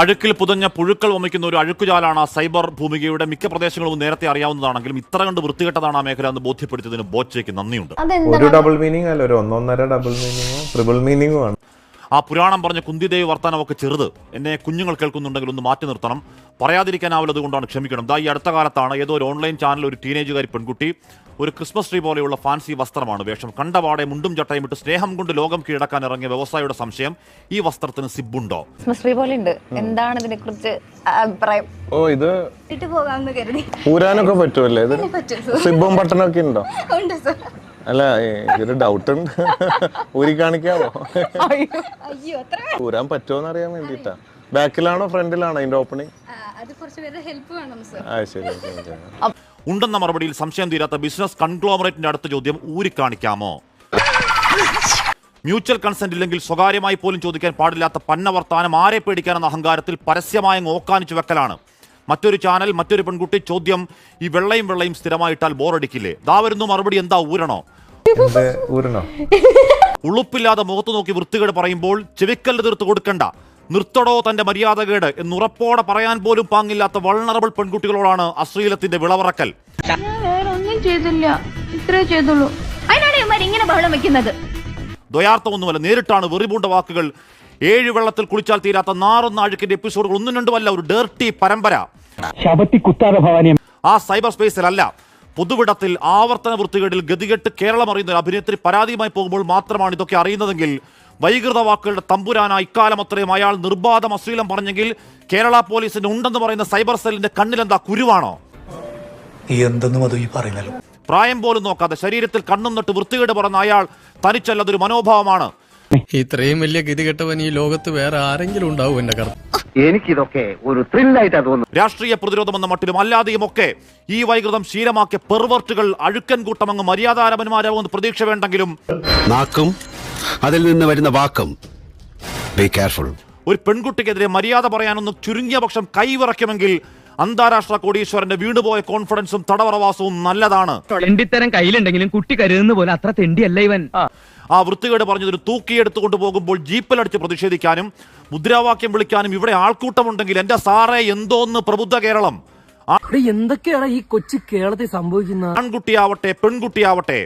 അഴുക്കിൽ പുതഞ്ഞ പുഴുക്കൾ വമിക്കുന്ന ഒരു അഴുക്കുചാലാണ് സൈബർ ഭൂമികയുടെ മിക്ക പ്രദേശങ്ങളും നേരത്തെ അറിയാവുന്നതാണെങ്കിലും ഇത്ര കണ്ട് വൃത്തികെട്ടതാണ് ആ മേഖല എന്ന് ബോധ്യപ്പെടുത്തിയതിന് ബോച്ചയ്ക്ക് നന്ദിയുണ്ട്. ഒരു ഡബിൾ മീനിങ് അല്ല, ഒരു 1.5 ഡബിൾ മീനിങ്ങോ ട്രിപ്പിൾ മീനിങ്ങോ ആണ്. ആ പുരാണം പറഞ്ഞ കുന്തിദേവി വർത്താനമൊക്കെ ചെറുത്. എന്നെ കുഞ്ഞുങ്ങൾ കേൾക്കുന്നുണ്ടെങ്കിൽ ഒന്ന് മാറ്റി നിർത്തണം, പറയാതിരിക്കാനാവുന്നത് കൊണ്ടാണ്, ക്ഷമിക്കണം. ഈ അടുത്ത കാലത്താണ് ഏതോ ഒരു ഓൺലൈൻ ചാനൽ ഒരു ടീനേജുകാരി പെൺകുട്ടി ഒരു ക്രിസ്മസ് ട്രീ പോലെയുള്ള ഫാൻസി വസ്ത്രമാണ് വേഷം, കണ്ടപാടെ മുണ്ടും ചട്ടയും ഇട്ട് സ്നേഹം കൊണ്ട് ലോകം കീഴടക്കാൻ ഇറങ്ങിയ വ്യവസായിയുടെ സംശയം, ഈ വസ്ത്രത്തിന് സിബുണ്ടോ? ക്രിസ്മസ് ട്രീ പോലെ ഉണ്ട്, എന്താണ് ഇതിനെ കുറിച്ച് അഭിപ്രായം? ഓ, ഇത് ഇട്ട് പോകാമെന്ന് കരുതി. ഊരാനൊക്കെ പറ്റുമല്ലേ? ഇത് സിബും ബട്ടണൊക്കെ ഉണ്ടോ? ഉണ്ട് സർ. അല്ല, ഒരു ഡൗട്ട് ഉണ്ട്, ഊരി കാണിക്കാവോ? അയ്യോ, അത്ര ഊരാൻ പറ്റുമോന്ന് അറിയാൻ വേണ്ടിട്ടാ. ബാക്കിലാണോ ഫ്രണ്ടിലാണോ അതിന്റെ ഓപ്പണിംഗ്? അത് കുറച്ച് പേരുടെ ഹെൽപ്പ് വേണം സർ. ആ, ശരി. ഉണ്ടെന്ന മറുപടിയിൽ സംശയം തീരാത്ത ബിസിനസ് കൺഗ്ലോമറേറ്റിന്റെ അടുത്ത ചോദ്യം, ഊരി കാണിക്കാമോ? മ്യൂച്വൽ കൺസെന്റ് ഇല്ലെങ്കിൽ സ്വകാര്യമായി പോലും ചോദിക്കാൻ പാടില്ലാത്ത പന്നവർത്താനം ആരെ പേടിക്കാനെന്ന അഹങ്കാരത്തിൽ പരസ്യമായി ഓക്കാനിച്ചു വെക്കലാണ്. മറ്റൊരു ചാനൽ, മറ്റൊരു പെൺകുട്ടി ചോദ്യം, ഈ വെള്ളയും സ്ഥിരമായിട്ടാൽ ബോറടിക്കില്ലേ? ദാ വരുന്നു മറുപടി, എന്താ ഊരണോ? ഉളുപ്പില്ലാതെ മുഖത്ത് നോക്കി വൃത്തികേട് പറയുമ്പോൾ ചെവിക്കല്ല് തീർത്ത് കൊടുക്കണ്ട, നിർത്തടോ തന്റെ മര്യാദകേട് എന്നുറപ്പോടെ പറയാൻ പോലും പാങ്ങില്ലാത്ത വൾണറബിൾ പെൺകുട്ടികളോടാണ് അശ്ലീലത്തിന്റെ വിളവറക്കൽ. ഒന്നും ചെയ്തില്ല, ഇത്രേ ചെയ്തുള്ളൂ. അതിനാണ് ഇവന്മാർ ഇങ്ങനെ ബഹളം വെക്കുന്നത്. ദ്വയാർത്ഥമൊന്നുമല്ല, നേരിട്ടാണ് വെറിപൂണ്ട വാക്കുകൾ. 7 വെള്ളത്തിൽ കുളിച്ചാൽ തീരാത്ത നാറുന്ന അഴുക്കിന്റെ എപ്പിസോഡുകൾ ഒന്നും രണ്ടുമല്ല, ഒരു ഡേർട്ടി പരമ്പര. ആ സൈബർ സ്പേസിലല്ല, പൊതുവിടത്തിൽ ആവർത്തന വൃത്തികേടിൽ ഗതികെട്ട് കേരളം അറിയുന്ന ഒരു അഭിനേത്രി പരാതിയുമായി പോകുമ്പോൾ മാത്രമാണ് ഇതൊക്കെ അറിയുന്നതെങ്കിൽ, വൈകൃത വാക്കുകളുടെ തമ്പുരാനായി ഇക്കാലം അത്രയും അയാൾ നിർബാധം അശ്ലീലം പറഞ്ഞെങ്കിൽ കേരള പോലീസിന്റെ ഉണ്ടെന്ന് പറയുന്ന സൈബർ സെല്ലിന്റെ കണ്ണിലെന്താ കുരുവാണോ? പ്രായം പോലും നോക്കാതെ ശരീരത്തിൽ കണ്ണും നട്ട് വൃത്തികേട് പറഞ്ഞ അയാൾ തനിച്ചല്ലതൊരു മനോഭാവമാണ്. ഇത്രയും വലിയ ഗതികെട്ടവൻ ഈ ലോകത്ത് വേറെ ആരെങ്കിലും ഉണ്ടാവും? എന്റെ കർമ്മം, എനിക്കിതൊക്കെ ഒരു ത്രില്ലായിട്ടാ തോന്നുന്നു. രാഷ്ട്രീയ പ്രതിരോധം എന്ന മട്ടിലും അല്ലാതെയുമൊക്കെ ഈ വൈകൃതം ശീലമാക്കിയ പെർവർട്ടുകൾ അഴുക്കൻ കൂട്ടം അങ്ങ് മര്യാദാരപന്മാരാവുമെന്ന് പ്രതീക്ഷ വേണ്ടെങ്കിലും നാക്കും അതിൽ നിന്ന് വരുന്ന വാക്കും ബി കെയർഫുൾ. ഒരു പെൺകുട്ടിക്കെതിരെ മര്യാദ പറയാനൊന്ന് ചുരുങ്ങിയ പക്ഷം കൈവിറയ്ക്കുമെങ്കിൽ അന്താരാഷ്ട്ര കോടീശ്വരന്റെ വീണുപോയ കോൺഫിഡൻസും തടവറവാസവും നല്ലതാണ്. തെണ്ടിത്തരം കയ്യിലുണ്ടെങ്കിലും കുട്ടി കരുതുന്ന പോലെ അത്ര തെണ്ടിയല്ല ഇവൻ. ആ വൃത്തികേട് പറഞ്ഞതിന് തൂക്കിയെടുത്തുകൊണ്ട് പോകുമ്പോൾ ജീപ്പിലടിച്ച് പ്രതിഷേധിക്കാനും മുദ്രാവാക്യം വിളിക്കാനും ഇവിടെ ആൾക്കൂട്ടമുണ്ടെങ്കിൽ എന്റെ സാറേ എന്തോന്ന് പ്രബുദ്ധ കേരളം. എന്തൊക്കെയാണ് ഈ കൊച്ചു കേരളത്തിൽ സംഭവിക്കുന്നത്? ആൺകുട്ടിയാവട്ടെ പെൺകുട്ടിയാവട്ടെ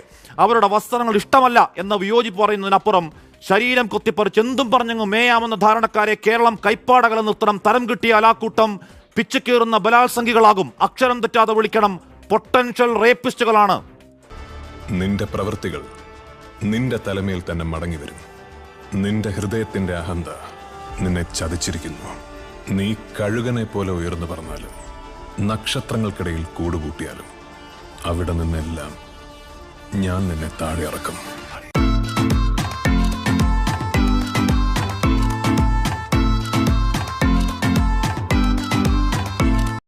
അവരുടെ വസ്ത്രങ്ങൾ ഇഷ്ടമല്ല എന്ന വിയോജിപ്പ് പറയുന്നതിനപ്പുറം ശരീരം കൊത്തിപ്പറിച്ച് എന്തും പറഞ്ഞങ്ങ് മേയാമെന്ന ധാരണക്കാരെ കേരളം കൈപ്പാടകല നിർത്തണം. തരം കിട്ടിയാൽ ആ കൂട്ടം പിച്ചുകീറുന്ന ബലാത്സംഗികളാകും. അക്ഷരം തെറ്റാതെ വിളിക്കണം, പൊട്ടൻഷ്യൽ റേപ്പിസ്റ്റുകളാണ്. നിന്റെ പ്രവൃത്തികൾ നിന്റെ തലമേൽ തന്നെ മടങ്ങി വരും. നിന്റെ ഹൃദയത്തിന്റെ അഹന്ത നിന്നെ ചതിച്ചിരിക്കുന്നു. നീ കഴുകനെ പോലെ ഉയർന്നു പറഞ്ഞാലും നക്ഷത്രങ്ങൾക്കിടയിൽ കൂടുകൂട്ടിയാലും അവിടെ നിന്നെല്ലാം ഞാൻ നിന്നെ താഴെ ഇറക്കും.